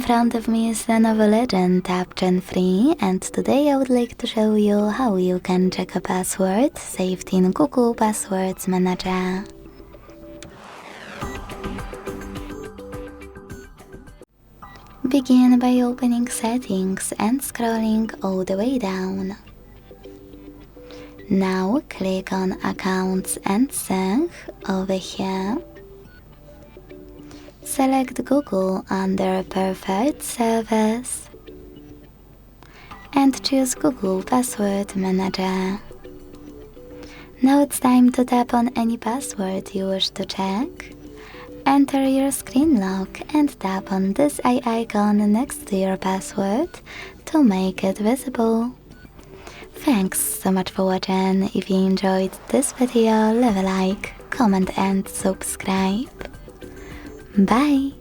front of me is LENOVO Legion Tab Gen 3, and today I would like to show you how you can check a password saved in Google Passwords Manager. Begin by opening Settings and scrolling all the way down. Now click on Accounts and Sync over here. Select Google under Preferred Service and choose Google Password Manager. Now it's time to tap on any password you wish to check. Enter your screen lock and tap on this eye icon next to your password to make it visible. Thanks so much for watching. If you enjoyed this video, leave a like, comment and subscribe. Bye!